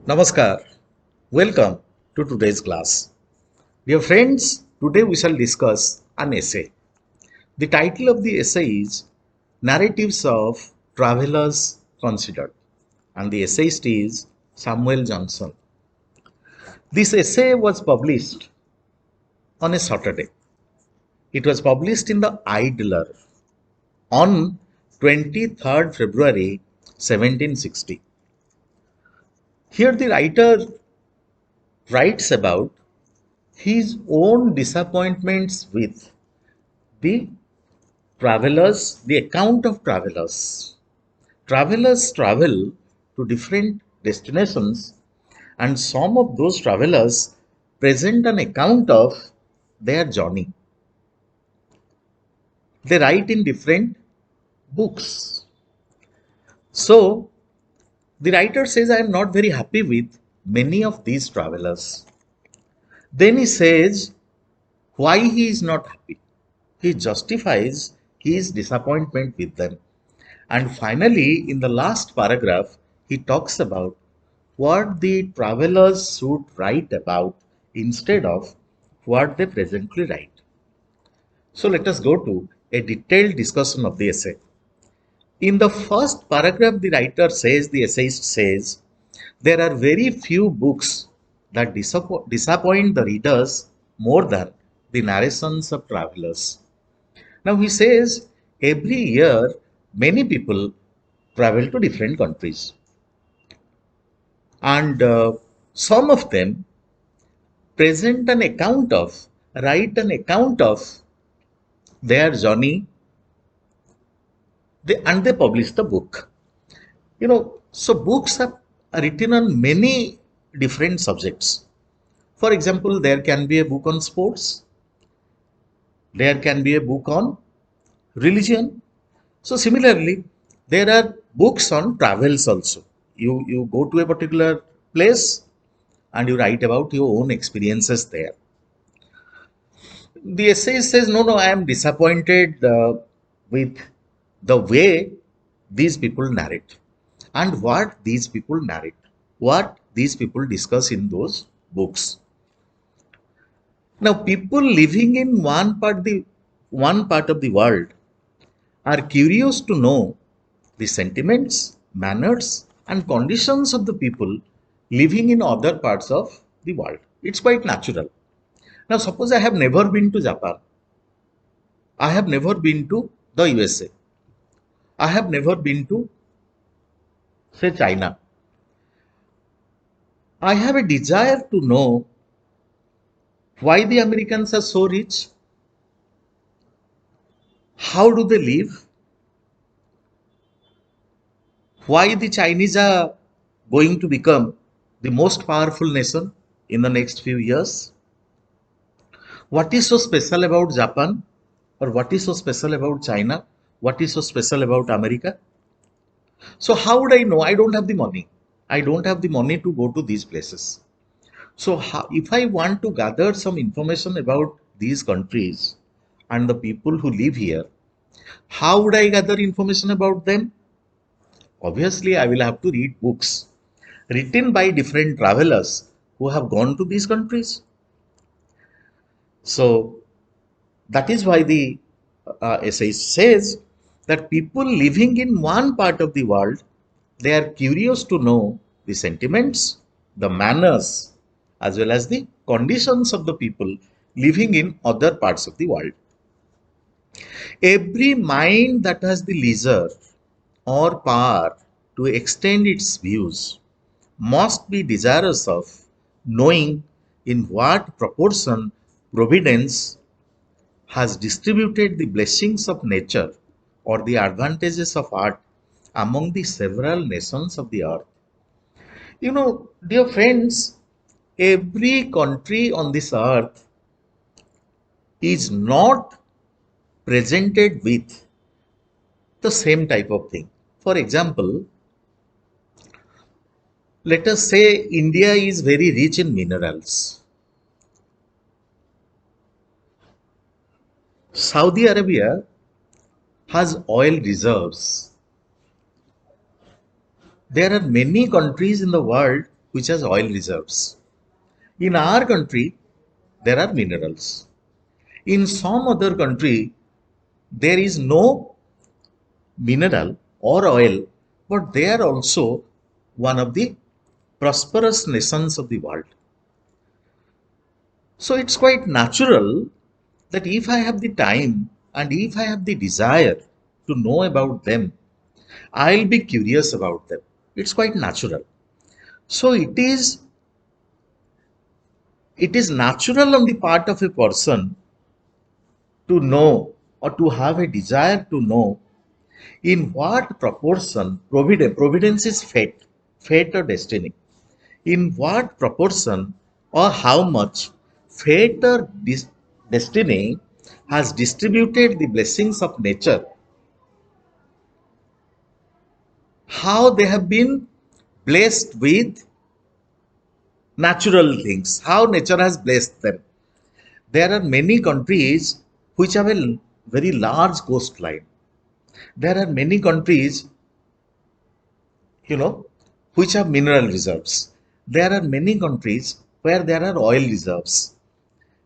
Namaskar. Welcome to today's class. Dear friends, today we shall discuss an essay. The title of the essay is Narratives of Travelers Considered, and the essayist is Samuel Johnson. This essay was published on a Saturday. It was published in the Idler on 23rd February 1760. Here the writer writes about his own disappointments with the travelers, the account of travelers. Travelers travel to different destinations, and some of those travelers present an account of their journey. They write in different books. So, the writer says, I am not very happy with many of these travelers. Then he says why he is not happy. He justifies his disappointment with them. And finally, in the last paragraph, he talks about what the travelers should write about instead of what they presently write. So let us go to a detailed discussion of the essay. In the first paragraph, the writer says, the essayist says, there are very few books that disappoint the readers more than the narrations of travelers. Now he says every year many people travel to different countries, and some of them present an account of, write an account of their journey, and they publish the book. So books are written on many different subjects. For example, there can be a book on sports, there can be a book on religion. So similarly, there are books on travels also. You go to a particular place and you write about your own experiences there. The essay says, no, I am disappointed with the way these people narrate and what these people narrate, what these people discuss in those books. Now, people living in one part of the world are curious to know the sentiments, manners, and conditions of the people living in other parts of the world. It's quite natural. Now, suppose I have never been to Japan, I have never been to the USA, I have never been to, say, China. I have a desire to know why the Americans are so rich, how do they live, why the Chinese are going to become the most powerful nation in the next few years. What is so special about Japan, or what is so special about China? What is so special about America? So how would I know? I don't have the money. I don't have the money to go to these places. So if I want to gather some information about these countries and the people who live here, how would I gather information about them? Obviously, I will have to read books written by different travelers who have gone to these countries. So that is why the essay says that people living in one part of the world, they are curious to know the sentiments, the manners, as well as the conditions of the people living in other parts of the world. Every mind that has the leisure or power to extend its views must be desirous of knowing in what proportion Providence has distributed the blessings of nature or the advantages of art among the several nations of the earth. Dear friends, every country on this earth is not presented with the same type of thing. For example, let us say India is very rich in minerals. Saudi Arabia has oil reserves. There are many countries in the world which has oil reserves. In our country, there are minerals. In some other country, there is no mineral or oil, but they are also one of the prosperous nations of the world. So it's quite natural that if I have the time and if I have the desire to know about them, I'll be curious about them. It's quite natural. So it is natural on the part of a person to know or to have a desire to know in what proportion providence is fate or destiny. In what proportion or how much fate or destiny has distributed the blessings of nature, how they have been blessed with natural things, how nature has blessed them. There are many countries which have a very large coastline. There are many countries, you know, which have mineral reserves. There are many countries where there are oil reserves.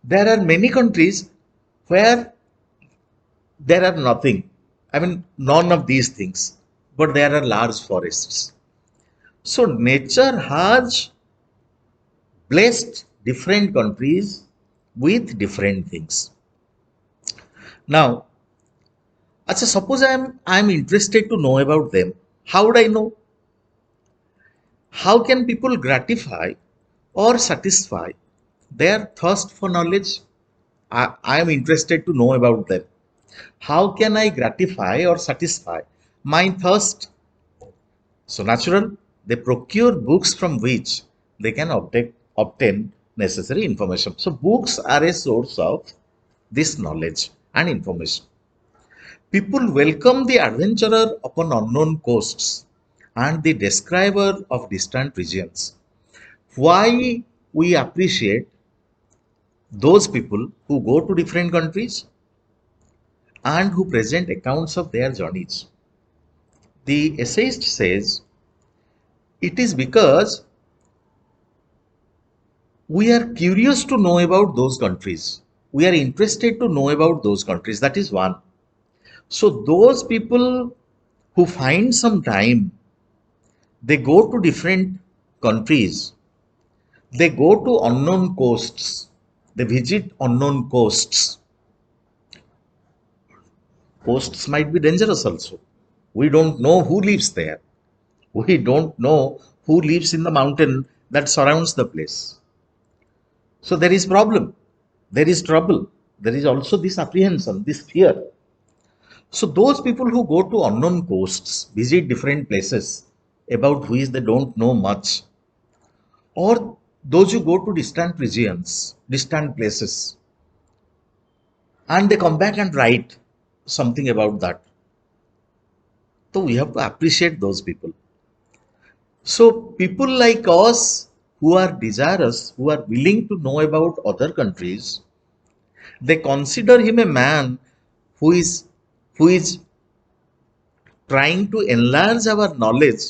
There are many countries where there are nothing. I mean, none of these things, but there are large forests. So, nature has blessed different countries with different things. Now, suppose I'm interested to know about them. How would I know? How can people gratify or satisfy their thirst for knowledge? I am interested to know about them. How can I gratify or satisfy my thirst? So natural, they procure books from which they can obtain necessary information. So books are a source of this knowledge and information. People welcome the adventurer upon unknown coasts and the describer of distant regions. Why we appreciate those people who go to different countries and who present accounts of their journeys? The essayist says it is because we are curious to know about those countries. We are interested to know about those countries. That is one. So, those people who find some time, they go to different countries, they go to unknown coasts, they visit unknown coasts. Coasts might be dangerous also. We don't know who lives there. We don't know who lives in the mountain that surrounds the place. So there is problem, there is trouble, there is also this apprehension, this fear. So those people who go to unknown coasts, visit different places about which they don't know much, or those who go to distant regions, distant places, and they come back and write something about that. So we have to appreciate those people. So people like us who are desirous, who are willing to know about other countries, they consider him a man who is trying to enlarge our knowledge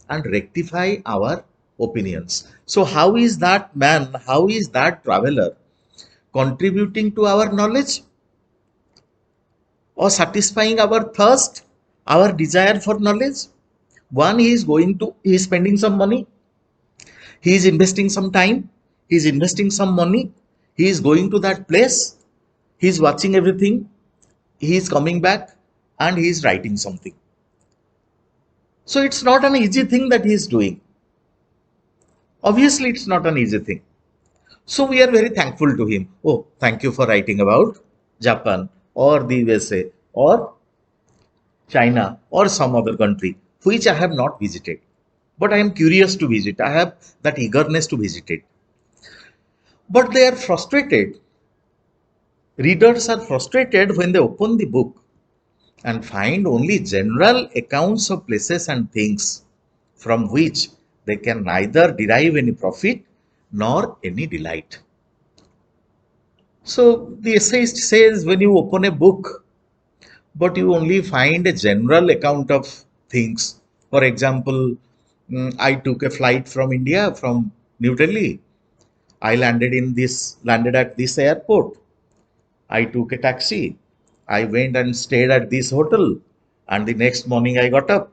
and rectify our opinions. So how is that man, how is that traveler contributing to our knowledge or satisfying our thirst, our desire for knowledge? One, he is spending some money, he is investing some time, he is investing some money, he is going to that place, he is watching everything, he is coming back and he is writing something. So it's not an easy thing that he is doing. Obviously, it's not an easy thing. So we are very thankful to him. Oh, thank you for writing about Japan or the USA or China or some other country which I have not visited. But I am curious to visit. I have that eagerness to visit it. But they are frustrated. Readers are frustrated when they open the book and find only general accounts of places and things from which they can neither derive any profit nor any delight. So the essayist says when you open a book, but you only find a general account of things, for example, I took a flight from India, from New Delhi. I landed at this airport. I took a taxi. I went and stayed at this hotel. And the next morning I got up.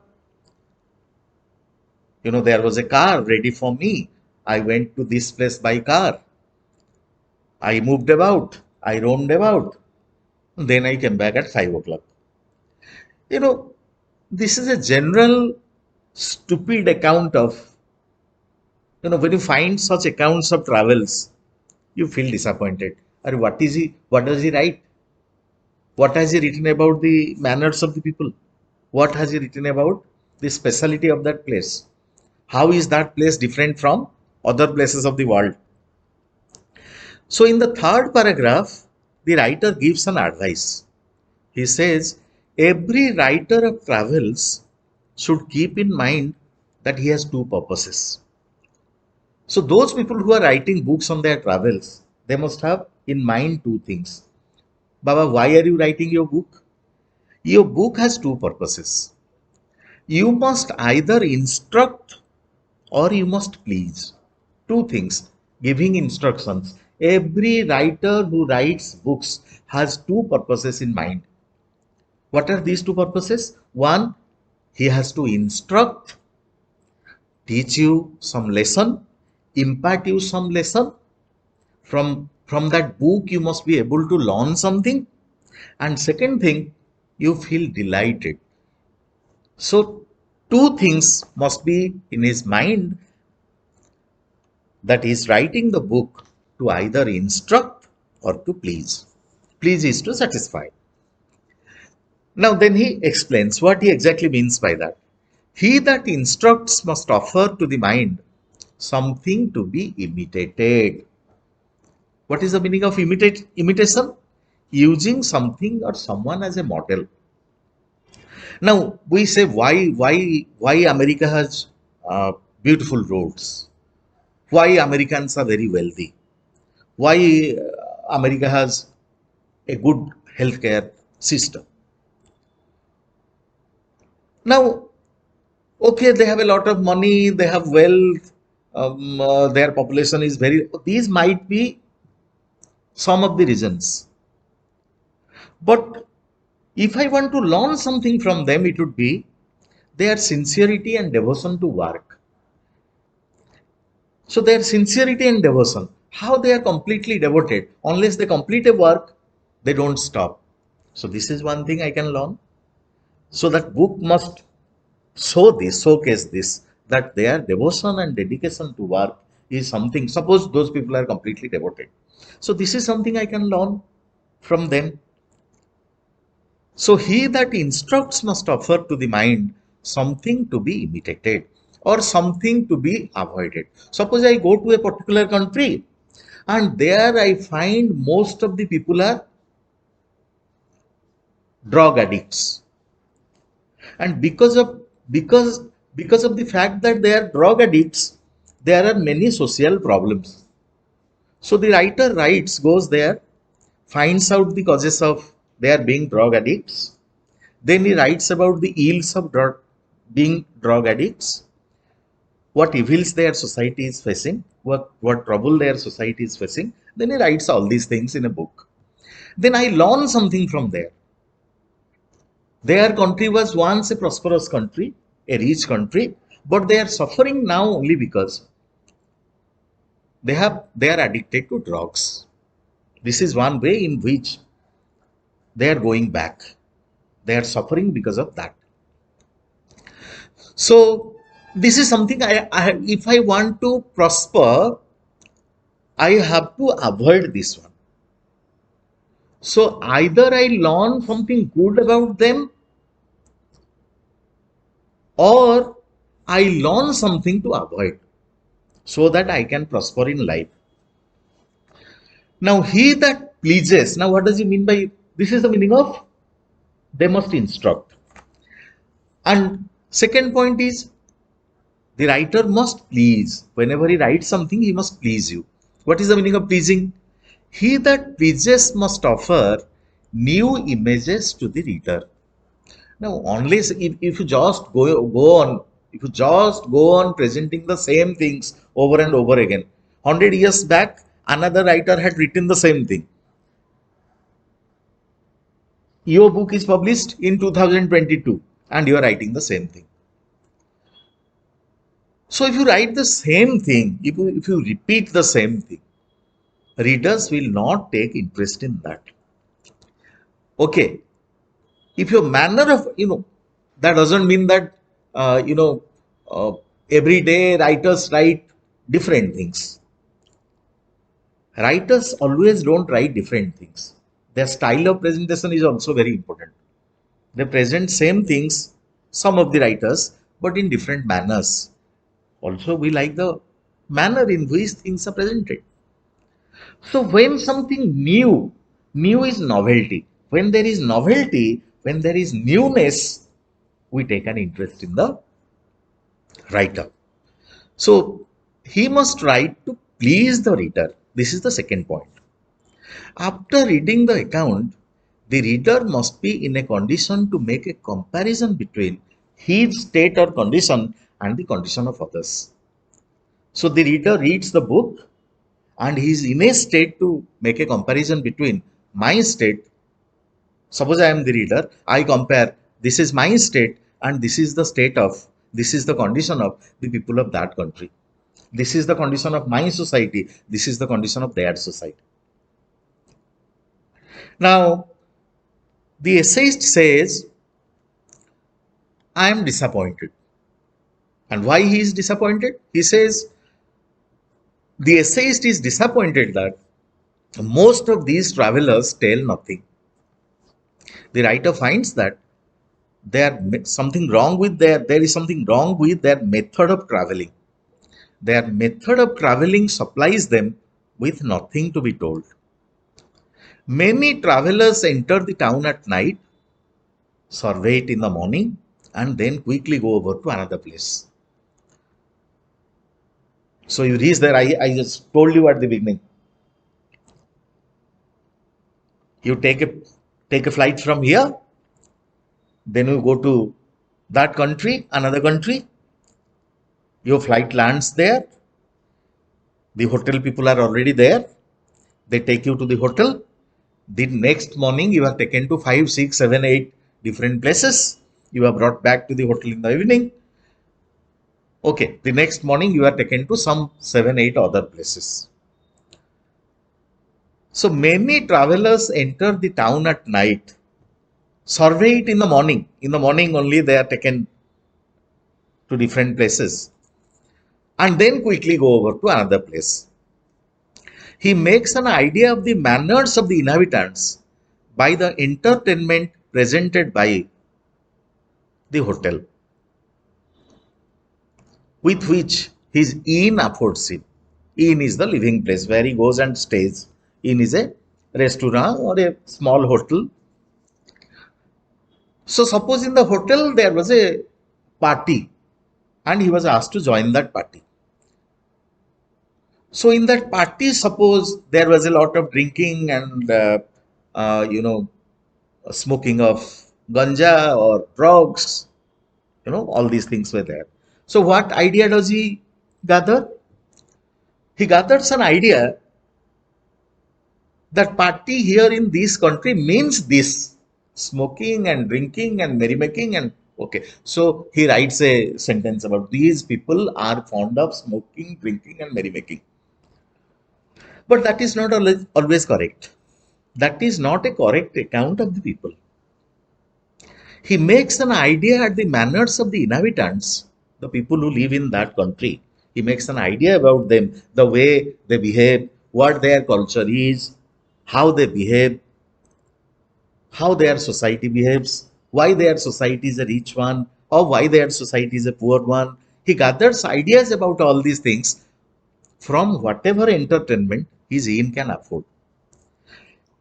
There was a car ready for me. I went to this place by car. I moved about. I roamed about. Then I came back at 5 o'clock. You know, this is a general stupid account of, when you find such accounts of travels, you feel disappointed. Or what does he write? What has he written about the manners of the people? What has he written about the speciality of that place? How is that place different from other places of the world? So, in the third paragraph, the writer gives an advice. He says, every writer of travels should keep in mind that he has two purposes. So, those people who are writing books on their travels, they must have in mind two things. Baba, why are you writing your book? Your book has two purposes. You must either instruct or you must please. Two things. Giving instructions. Every writer who writes books has two purposes in mind. What are these two purposes? One, he has to instruct, teach you some lesson, impart you some lesson. From that book, you must be able to learn something. And second thing, you feel delighted. So, two things must be in his mind, that he is writing the book to either instruct or to please. Please is to satisfy. Now, then he explains what he exactly means by that. He that instructs must offer to the mind something to be imitated. What is the meaning of imitation? Using something or someone as a model. Now we say, why America has beautiful roads? Why Americans are very wealthy? Why America has a good healthcare system? Now, okay, they have a lot of money, they have wealth, their population is very. These might be some of the reasons. But if I want to learn something from them, it would be their sincerity and devotion to work. So their sincerity and devotion, how they are completely devoted. Unless they complete a work, they don't stop. So this is one thing I can learn. So that book must showcase this, that their devotion and dedication to work is something. Suppose those people are completely devoted. So this is something I can learn from them. So he that instructs must offer to the mind something to be imitated or something to be avoided. Suppose I go to a particular country and there I find most of the people are drug addicts. And because of the fact that they are drug addicts, there are many social problems. So the writer goes there, finds out the causes of their being drug addicts. Then he writes about the ills of being drug addicts, what evils their society is facing, what trouble their society is facing. Then he writes all these things in a book. Then I learn something from there. Their country was once a prosperous country, a rich country, but they are suffering now only because they are addicted to drugs. This is one way in which they are going back. They are suffering because of that. So this is something if I want to prosper, I have to avoid this one. So either I learn something good about them or I learn something to avoid so that I can prosper in life. Now he that pleases, now what does he mean by this? Is the meaning of they must instruct. And second point is the writer must please. Whenever he writes something, he must please you. What is the meaning of pleasing? He that pleases must offer new images to the reader. Now, unless if you just go on If you just go on presenting the same things over and over again, 100 years back, another writer had written the same thing. Your book is published in 2022 and you are writing the same thing. So if you write the same thing, if you repeat the same thing, readers will not take interest in that. Okay, if your manner of, that doesn't mean that, uh, you know, uh, every day writers write different things. Writers always don't write different things. Their style of presentation is also very important. They present same things, some of the writers, but in different manners. Also, we like the manner in which things are presented. So when something new, new is novelty. When there is novelty, when there is newness, we take an interest in the writer. So he must write to please the reader. This is the second point. After reading the account, the reader must be in a condition to make a comparison between his state or condition and the condition of others. So the reader reads the book and he is in a state to make a comparison between my state. Suppose I am the reader, I compare this is my state and this is the state of, this is the condition of the people of that country. This is the condition of my society. This is the condition of their society. Now, the essayist says, I am disappointed. And why he is disappointed? He says, the essayist is disappointed that most of these travelers tell nothing. The writer finds that there is something wrong with their method of traveling. Their method of traveling supplies them with nothing to be told. Many travelers enter the town at night, survey it in the morning, and then quickly go over to another place. So you reach there, I just told you at the beginning. You take a flight from here, then you go to that country, another country. Your flight lands there. The hotel people are already there. They take you to the hotel. The next morning, you are taken to 5, 6, 7, 8 different places. You are brought back to the hotel in the evening. Okay, the next morning, you are taken to some 7, 8 other places. So many travelers enter the town at night, survey it in the morning. In the morning only, they are taken to different places and then quickly go over to another place. He makes an idea of the manners of the inhabitants by the entertainment presented by the hotel, with which his inn affords him. Inn is the living place where he goes and stays. Inn is a restaurant or a small hotel. So suppose in the hotel there was a party and he was asked to join that party. So in that party, suppose there was a lot of drinking and smoking of ganja or drugs, all these things were there. So what idea does he gather? He gathers an idea that party here in this country means this, smoking and drinking and merrymaking and okay. So he writes a sentence about these people are fond of smoking, drinking and merrymaking. But that is not always correct. That is not a correct account of the people. He makes an idea at the manners of the inhabitants, the people who live in that country. He makes an idea about them, the way they behave, what their culture is, how they behave, how their society behaves, why their society is a rich one, or why their society is a poor one. He gathers ideas about all these things from whatever entertainment his inn can afford.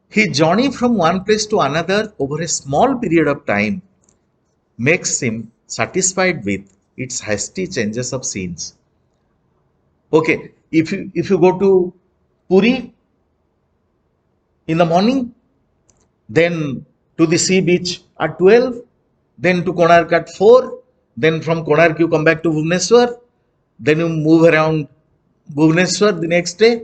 His journey from one place to another over a small period of time makes him satisfied with its hasty changes of scenes. Okay, if you go to Puri in the morning, then to the sea beach at 12, then to Konark at 4, Then from Konark you come back to Bhubaneswar. Then you move around Bhubaneswar the next day.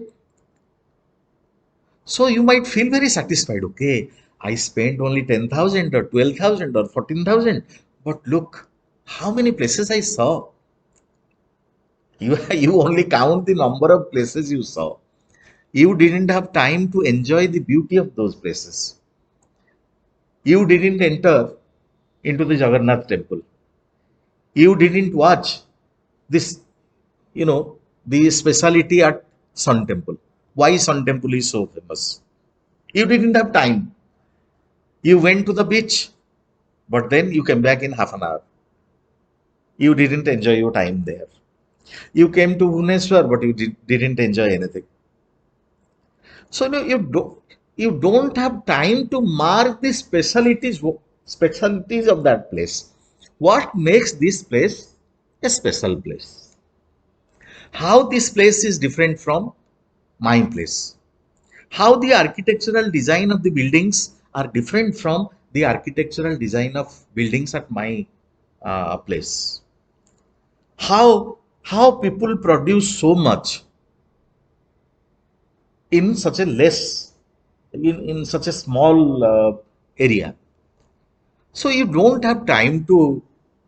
So you might feel very satisfied. Okay, I spent only 10,000 or 12,000 or 14,000. But look, how many places I saw. You only count the number of places you saw. You didn't have time to enjoy the beauty of those places. You didn't enter into the Jagannath temple. You didn't watch this, the speciality at Sun Temple. Why Sun Temple is so famous? You didn't have time. You went to the beach, but then you came back in half an hour. You didn't enjoy your time there. You came to Bhubaneswar, but you didn't enjoy anything. So you don't have time to mark the specialties of that place. What makes this place a special place? How this place is different from my place? How the architectural design of the buildings are different from the architectural design of buildings at my place? How people produce so much in such a less in such a small area. So you don't have time to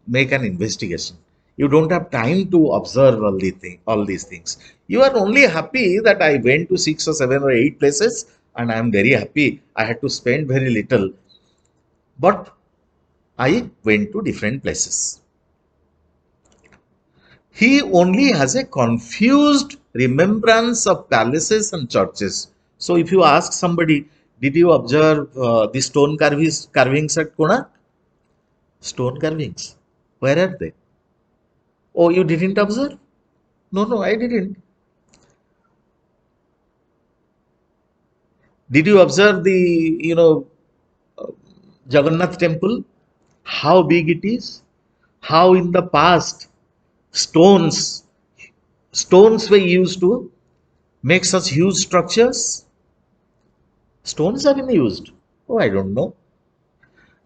make an investigation. You don't have time to observe all these things. You are only happy that I went to 6 or 7 or 8 places, and I am very happy. I had to spend very little, but I went to different places. He only has a confused remembrance of palaces and churches. So if you ask somebody, did you observe the stone carvings at Konark? Stone carvings. Where are they? Oh, you didn't observe? No, no, I didn't. Did you observe the, Jagannath temple? How big it is? How in the past stones stones were used to make such huge structures? Stones have been used. Oh, I don't know.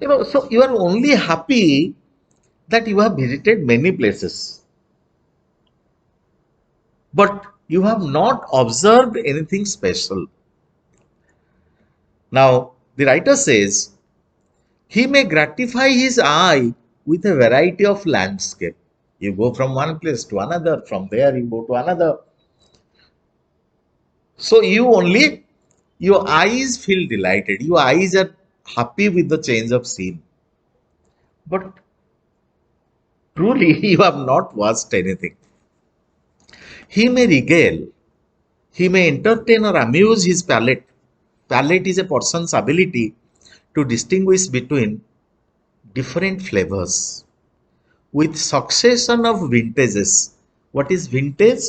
So you are only happy that you have visited many places, but you have not observed anything special. Now, the writer says, he may gratify his eye with a variety of landscape. You go from one place to another, from there you go to another. So your eyes feel delighted. Your eyes are happy with the change of scene. But truly, you have not watched anything. He may regale, he may entertain or amuse his palate. Palate is a person's ability to distinguish between different flavors with succession of vintages. What is vintage?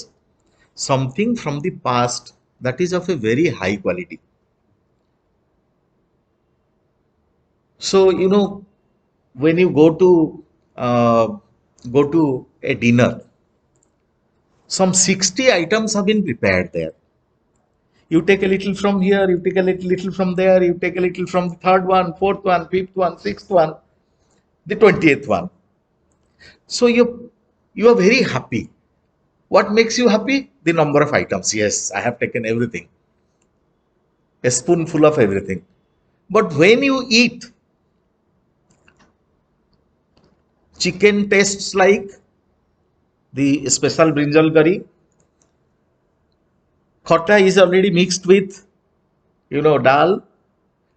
Something from the past that is of a very high quality. So when you uh, go to a dinner, some 60 items have been prepared there. You take a little from here, you take a little from there, you take a little from the third one, fourth one, fifth one, sixth one, the 20th one. So you are very happy. What makes you happy? The number of items. Yes, I have taken everything. A spoonful of everything. But when you eat, chicken tastes like the special brinjal curry. Khota is already mixed with, dal.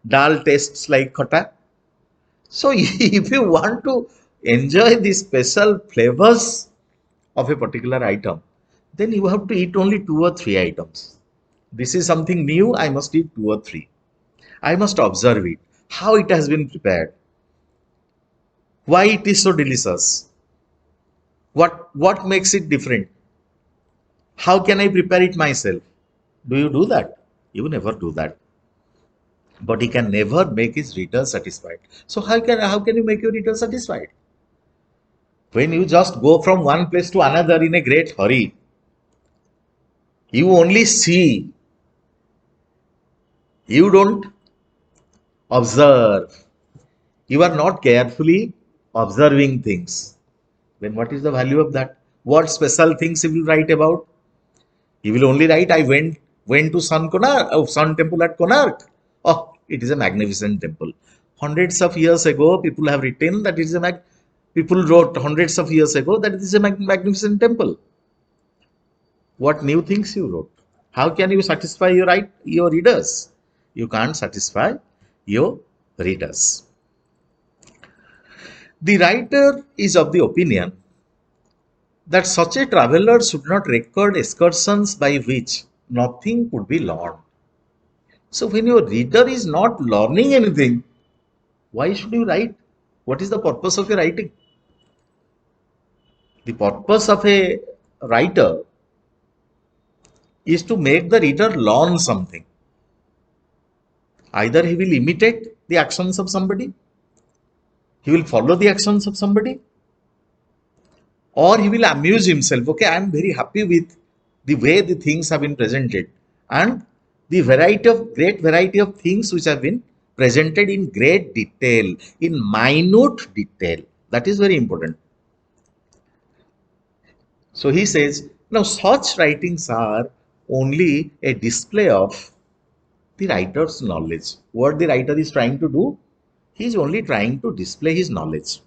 Dal tastes like khota. So if you want to enjoy the special flavors of a particular item, then you have to eat only 2 or 3 items. This is something new, I must eat 2 or 3. I must observe it, how it has been prepared, why it is so delicious, what makes it different, how can I prepare it myself. Do you do that? You never do that. But he can never make his reader satisfied. So how can you make your reader satisfied? When you just go from one place to another in a great hurry, you only see, you don't observe. You are not carefully observing things. Then what is the value of that? What special things he will write about? He will only write, I went to Sun Temple at Konark. Oh, it is a magnificent temple. Hundreds of years ago, people have written that it is people wrote hundreds of years ago that it is a magnificent temple. What new things you wrote? How can you satisfy your readers? You can't satisfy your readers. The writer is of the opinion that such a traveler should not record excursions by which nothing could be learned. So when your reader is not learning anything, why should you write? What is the purpose of your writing? The purpose of a writer is to make the reader learn something. Either he will imitate the actions of somebody, he will follow the actions of somebody, or he will amuse himself. Okay, I am very happy with the way the things have been presented and the great variety of things which have been presented in great detail, in minute detail. That is very important. So he says, now such writings are only a display of the writer's knowledge. What the writer is trying to do, he is only trying to display his knowledge.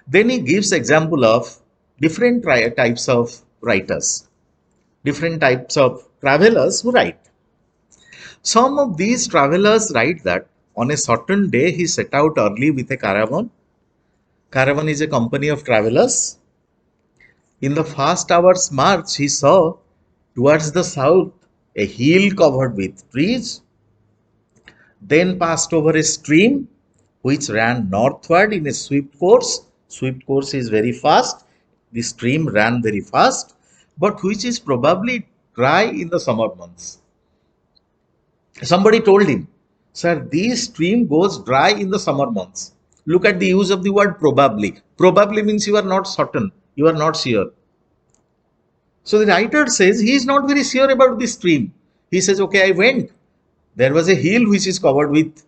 Then he gives example of different types of writers, different types of travelers who write. Some of these travelers write that on a certain day he set out early with a caravan. Caravan is a company of travelers. In the first hour's march, he saw towards the south a hill covered with trees, then passed over a stream which ran northward in a swift course. Swift course is very fast. The stream ran very fast, but which is probably dry in the summer months. Somebody told him, sir, this stream goes dry in the summer months. Look at the use of the word probably. Probably means you are not certain, you are not sure. So the writer says he is not very sure about this stream. He says, okay, I went. There was a hill which is covered with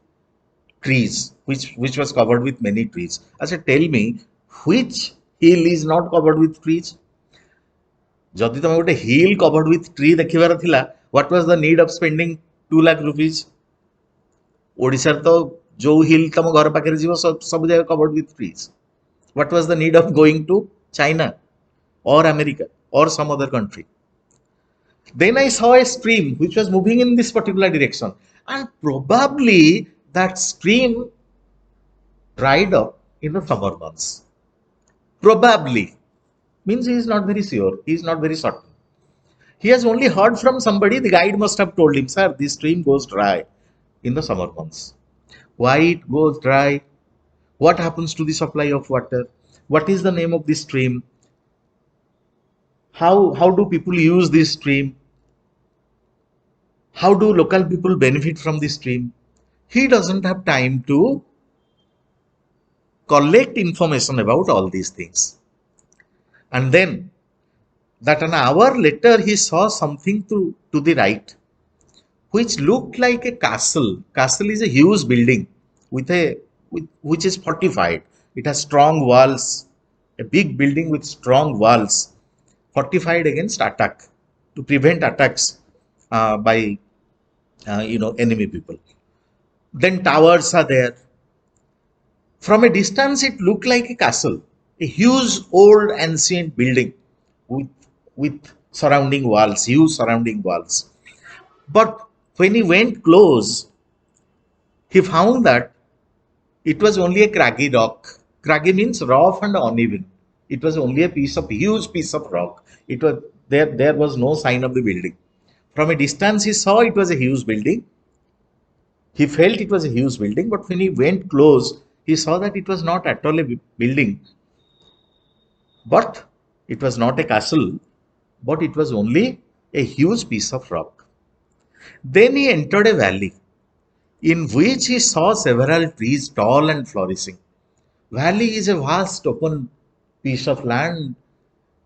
trees, which was covered with many trees. I said, tell me, which hill is not covered with trees? Jodi tame gote hill covered with tree देखिबार थिला, what was the need of spending 2 lakh rupees? ओडिशार तो जो हिल तम घर पाखे जीव सब जगह covered with trees. What was the need of going to China or America or some other country? Then I saw a stream which was moving in this particular direction, and probably that stream dried up in the summer months. Probably means he is not very sure, he is not very certain. He has only heard from somebody, the guide must have told him, sir, this stream goes dry in the summer months. Why it goes dry? What happens to the supply of water? What is the name of this stream? How do people use this stream? How do local people benefit from this stream? He doesn't have time to collect information about all these things. And then that an hour later he saw something to the right which looked like a castle. Castle is a huge building which is fortified. It has strong walls, a big building with strong walls, fortified against attack, to prevent attacks by enemy people. Then towers are there. From a distance, it looked like a castle, a huge old ancient building with surrounding walls, huge surrounding walls. But when he went close, he found that it was only a craggy rock. Craggy means rough and uneven. It was only a huge piece of rock. It was there was no sign of the building. From a distance, he saw it was a huge building. He felt it was a huge building, but when he went close, he saw that it was not at all a building, but it was not a castle, but it was only a huge piece of rock. Then he entered a valley in which he saw several trees tall and flourishing. Valley is a vast open piece of land.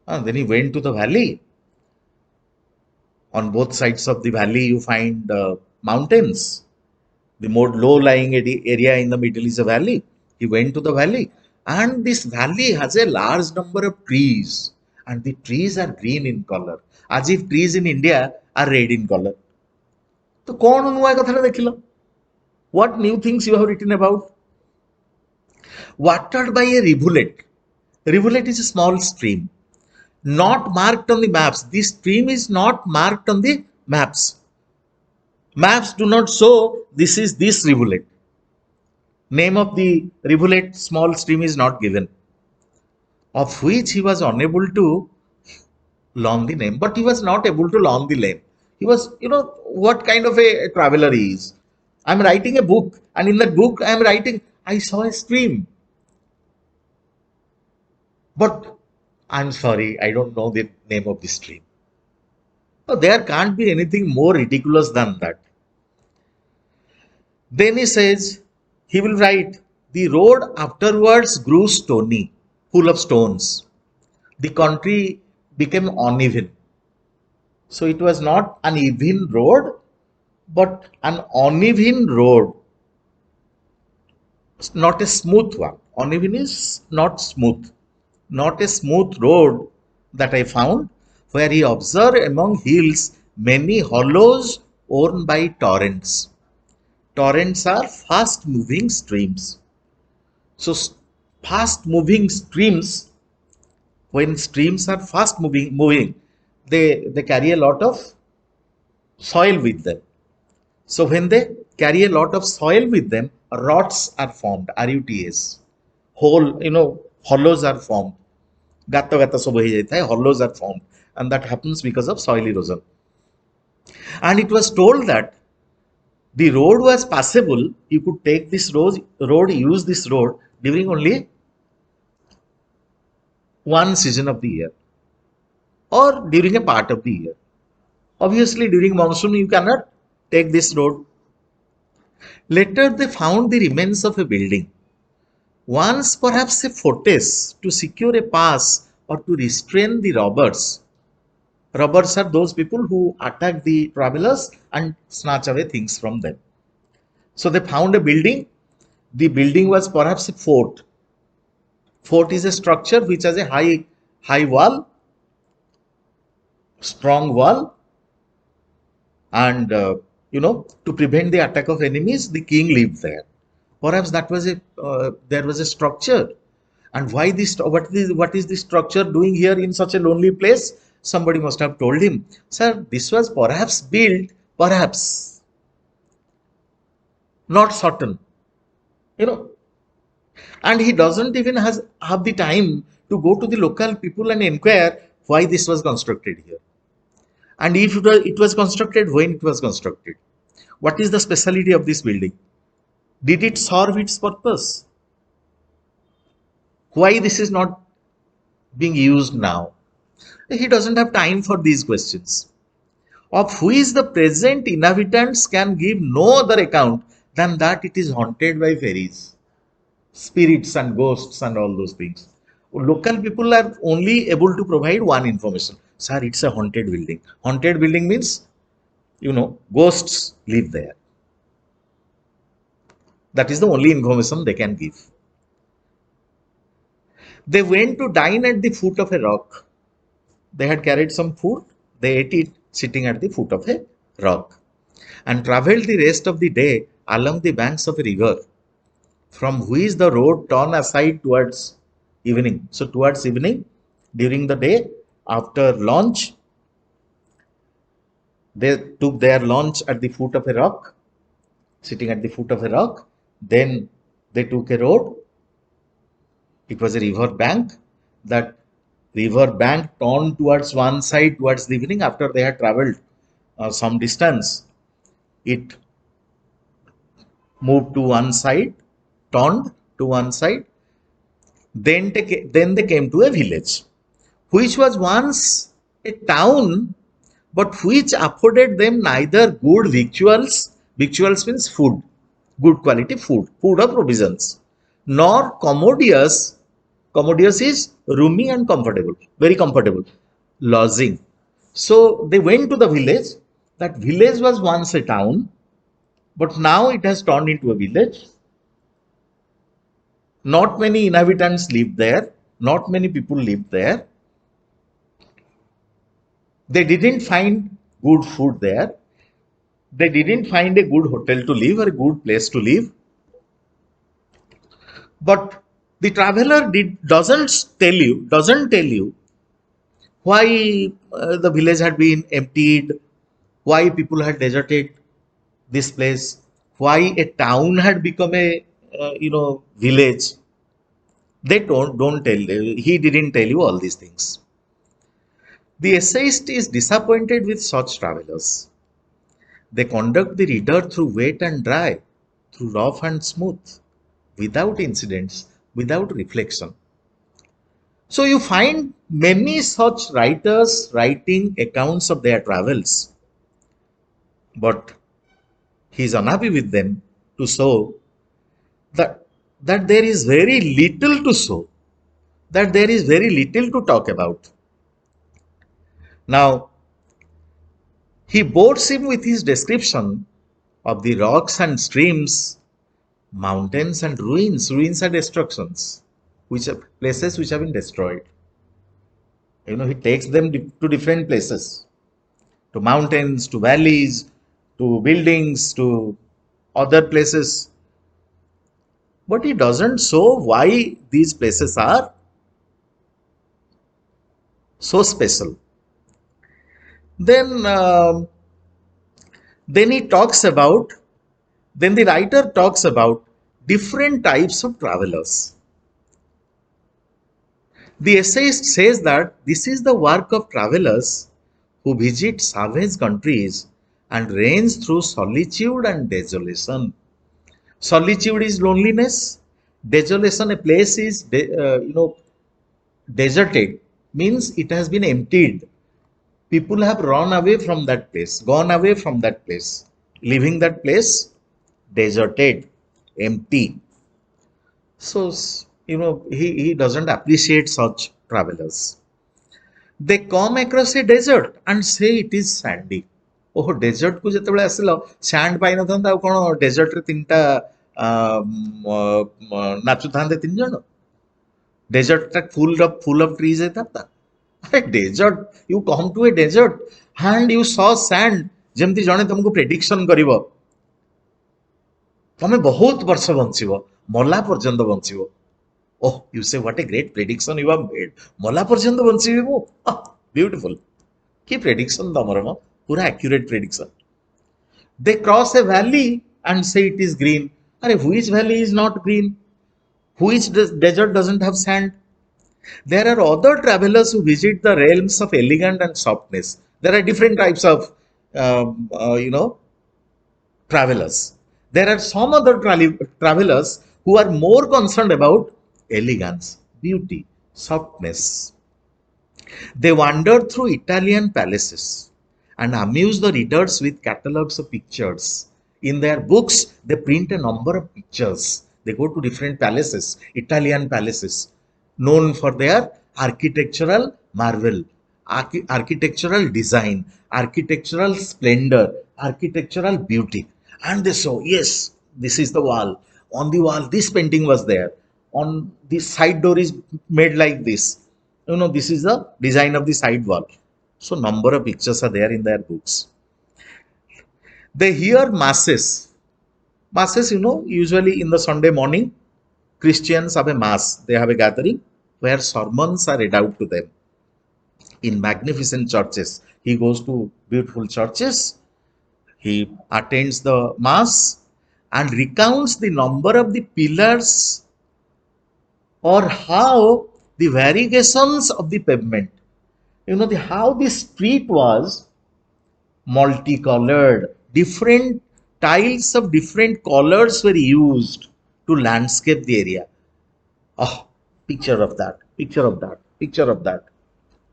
And then he went to the valley. On both sides of the valley, you find mountains. The more low-lying area in the middle is a valley. He went to the valley, And this valley has a large number of trees, and the trees are green in color, as if trees in India are red in color. तो कौन नुआ कथा देखिल? What new things you have written about? Watered by a rivulet. Rivulet is a small stream, not marked on the maps. This stream is not marked on the maps. Maps do not show this is this rivulet. Name of the rivulet, small stream is not given, of which he was unable to learn the name. But he was not able to learn the name. He was, what kind of a traveler he is. I'm writing a book, and in that book, I'm writing, I saw a stream. But I'm sorry, I don't know the name of the stream. So there can't be anything more ridiculous than that. Then he says, he will write, the road afterwards grew stony, full of stones. The country became uneven. So it was not an even road, but an uneven road. It's not a smooth one. Uneven is not smooth. Not a smooth road that I found, where he observed among hills many hollows worn by torrents. Torrents are fast moving streams. So fast moving streams, when streams are fast moving, they carry a lot of soil with them. So when they carry a lot of soil with them, rots are formed, RUTS. Hollows are formed. Hollows are formed. And that happens because of soil erosion. And it was told that the road was passable. You could take this road, use this road during only one season of the year or during a part of the year. Obviously, during monsoon, you cannot take this road. Later, they found the remains of a building, once perhaps a fortress to secure a pass or to restrain the robbers. Robbers are those people who attack the travelers and snatch away things from them. So they found a building. The building was perhaps a fort. Fort is a structure which has a high wall, strong wall, and to prevent the attack of enemies, the king lived there. Perhaps that was there was a structure. And why this? What is this structure doing here in such a lonely place? Somebody must have told him, sir, this was perhaps built, perhaps, not certain, and he doesn't even have the time to go to the local people and inquire why this was constructed here. And if it was constructed, when it was constructed, what is the speciality of this building? Did it serve its purpose? Why this is not being used now? He doesn't have time for these questions, of which the present inhabitants can give no other account than that it is haunted by fairies, spirits and ghosts and all those things. Local people are only able to provide one information. Sir, it's a haunted building. Haunted building means, ghosts live there. That is the only information they can give. They went to dine at the foot of a rock. They had carried some food. They ate it sitting at the foot of a rock and traveled the rest of the day along the banks of a river, from which the road turned aside towards evening. So towards evening, during the day, after lunch, they took their lunch at the foot of a rock, sitting at the foot of a rock. Then they took a road. It was a river bank. That river bank turned towards one side towards the evening after they had traveled some distance. It moved to one side, turned to one side. Then they came to a village, which was once a town, but which afforded them neither good victuals, victuals means food, good quality food or provisions, nor commodious, commodious is roomy and comfortable, very comfortable, lodging. So they went to the village. That village was once a town, but now it has turned into a village. Not many inhabitants lived there. Not many people lived there. They didn't find good food there. They didn't find a good hotel to live or a good place to live. But the traveler doesn't tell you why the village had been emptied, why people had deserted this place, why a town had become a village. They don't tell you. He didn't tell you all these things. The essayist is disappointed with such travelers. They conduct the reader through wet and dry, through rough and smooth, without incidents, without reflection. So you find many such writers writing accounts of their travels, but he is unhappy with them to show that there is very little to show, that there is very little to talk about. Now, he bores him with his description of the rocks and streams, mountains and ruins and destructions, which are places which have been destroyed. He takes them to different places, to mountains, to valleys, to buildings, to other places. But he doesn't show why these places are so special. Then, then he talks about, then the writer talks about different types of travelers. The essayist says that this is the work of travelers who visit savage countries and range through solitude and desolation. Solitude is loneliness. Desolation, a place is deserted, means it has been emptied. People have run away from that place, gone away from that place, leaving that place deserted, empty. So he doesn't appreciate such travelers. They come across a desert and say it is sandy. Oh, desert ku ଯେତେବେଳେ ଆସିଲ sand ପାଇନଥାନ୍ତା ଆଉ କଣ desert ରେ ତିନିଟା ନାଚୁଥାନ୍ତେ ତିନି ଜଣ? Desert ଟା full of trees ହେଇଥାନ୍ତା. A desert, you come to a desert and you saw sand. ଯେମିତି ଜଣେ ତମକୁ prediction କରିବ ତମେ ବହୁତ ବର୍ଷ ବଞ୍ଚିବ, ମଲା ପର୍ଯ୍ୟନ୍ତ ବଞ୍ଚିବ. Oh, you say what a great prediction you have made. ମଲା ପର୍ଯ୍ୟନ୍ତ ବଞ୍ଚିବି ମୁଁ. Beautiful. କି prediction ତମର ମ? ପୁରା accurate prediction. They cross a valley and say it is green. Are which valley is not green? Which desert doesn't have sand? There are other travelers who visit the realms of elegance and softness. There are different types of, travelers. There are some other travelers who are more concerned about elegance, beauty, softness. They wander through Italian palaces and amuse the readers with catalogs of pictures. In their books, they print a number of pictures. They go to different palaces, Italian palaces, known for their architectural marvel, architectural design, architectural splendor, architectural beauty. And they saw, yes, this is the wall. On the wall, this painting was there. On the side door is made like this. This is the design of the side wall. So number of pictures are there in their books. They hear masses. Masses, usually in the Sunday morning, Christians have a mass. They have a gathering where sermons are read out to them in magnificent churches. He goes to beautiful churches. He attends the mass and recounts the number of the pillars or how the variegations of the pavement. How the street was multicolored. Different tiles of different colors were used to landscape the area. Oh, picture of that, picture of that, picture of that.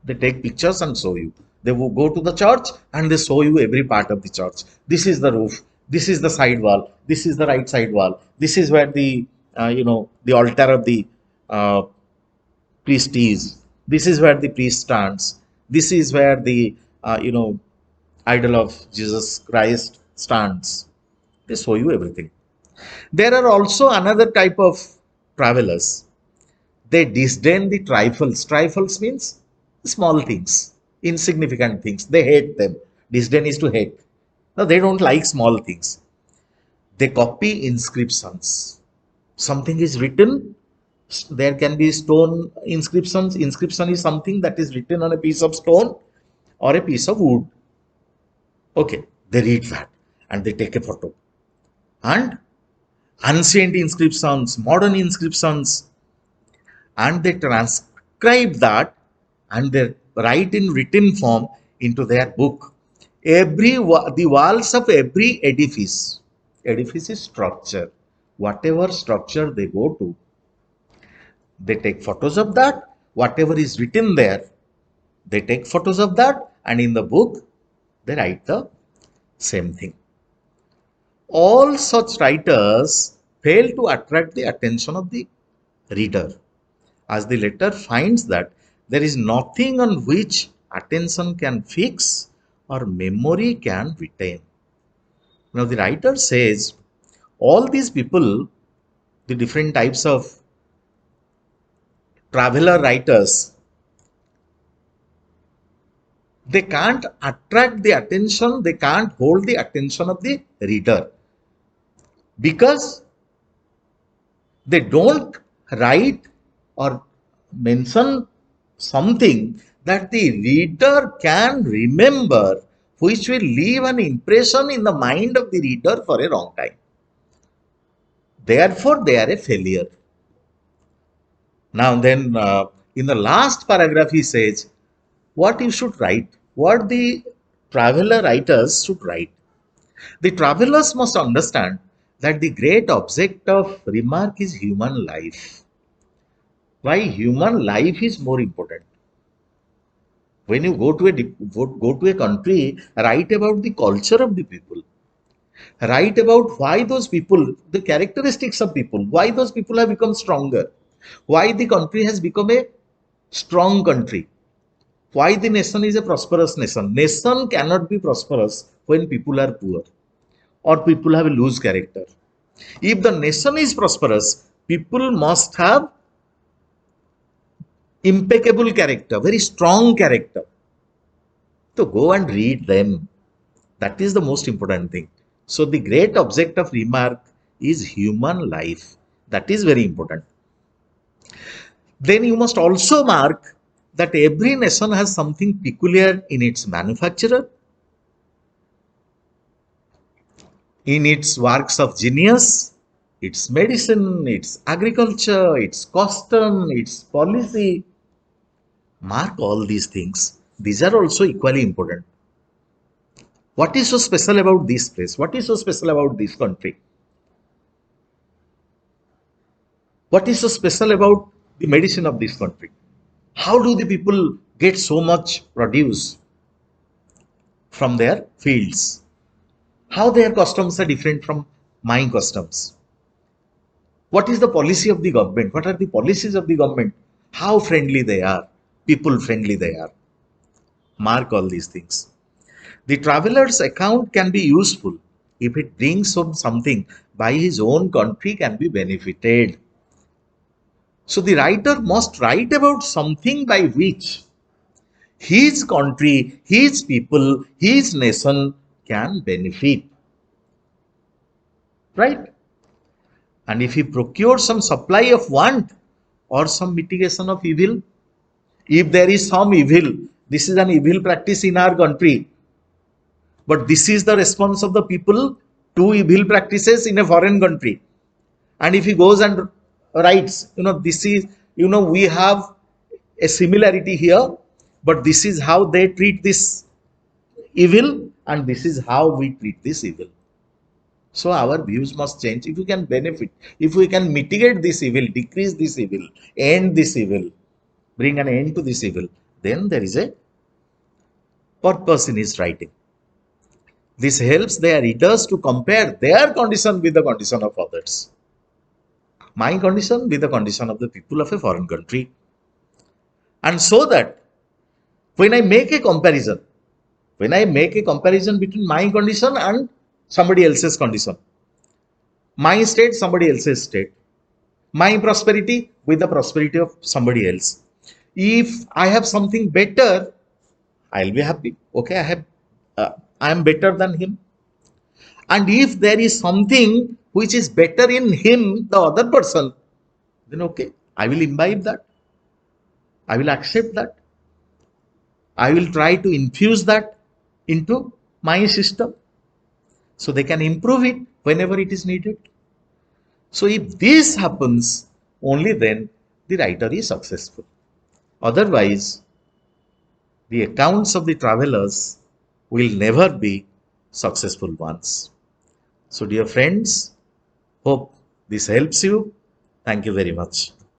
They take pictures and show you. They will go to the church and they show you every part of the church. This is the roof. This is the side wall. This is the right side wall. This is where the the altar of the priest is. This is where the priest stands. This is where the idol of Jesus Christ stands. They show you everything. There are also another type of travelers, they disdain the trifles. Trifles means small things, insignificant things. They hate them. Disdain is to hate. No, they don't like small things. They copy inscriptions. Something is written, there can be stone inscriptions. Inscription is something that is written on a piece of stone or a piece of wood. Okay, they read that and they take a photo. And ancient inscriptions, modern inscriptions, and they transcribe that and they write in written form into their book. The walls of every edifice is structure. Whatever structure they go to, they take photos of that. Whatever is written there, they take photos of that, and in the book they write the same thing. All such writers fail to attract the attention of the reader, as the letter finds that there is nothing on which attention can fix or memory can retain. Now the writer says all these people, the different types of traveler writers, they can't attract the attention, they can't hold the attention of the reader, because they don't write or mention something that the reader can remember, which will leave an impression in the mind of the reader for a long time. Therefore, they are a failure. Now then, in the last paragraph, he says what you should write, what the traveler writers should write. The travelers must understand that the great object of remark is human life. Why human life is more important? When you go to a country, write about the culture of the people. Write about why those people, the characteristics of people, why those people have become stronger, why the country has become a strong country, why the nation is a prosperous nation. Nation cannot be prosperous when people are poor or people have a loose character. If the nation is prosperous, people must have impeccable character, very strong character. So go and read them. That is the most important thing. So the great object of remark is human life. That is very important. Then you must also mark that every nation has something peculiar in its manufacturer, in its works of genius, its medicine, its agriculture, its custom, its policy. Mark all these things. These are also equally important. What is so special about this place? What is so special about this country? What is so special about the medicine of this country? How do the people get so much produce from their fields? How their customs are different from my customs? What is the policy of the government? What are the policies of the government? How friendly they are, people friendly they are. Mark all these things. The traveler's account can be useful if it brings home something by his own country can be benefited. So the writer must write about something by which his country, his people, his nation can benefit. Right? And if he procures some supply of want or some mitigation of evil, if there is some evil, this is an evil practice in our country, but this is the response of the people to evil practices in a foreign country. And if he goes and writes, this is, we have a similarity here, but this is how they treat this evil and this is how we treat this evil. So our views must change. If we can benefit, if we can mitigate this evil, decrease this evil, end this evil, bring an end to this evil, then there is a purpose in his writing. This helps their readers to compare their condition with the condition of others. My condition with the condition of the people of a foreign country. And so that when I make a comparison between my condition and somebody else's condition, my state, somebody else's state, my prosperity with the prosperity of somebody else. If I have something better, I'll be happy. Okay, I am better than him. And if there is something which is better in him, the other person, then okay, I will imbibe that. I will accept that. I will try to infuse that into my system so they can improve it whenever it is needed. So if this happens, only then the writer is successful. Otherwise, the accounts of the travelers will never be successful ones. So dear friends, hope this helps you. Thank you very much.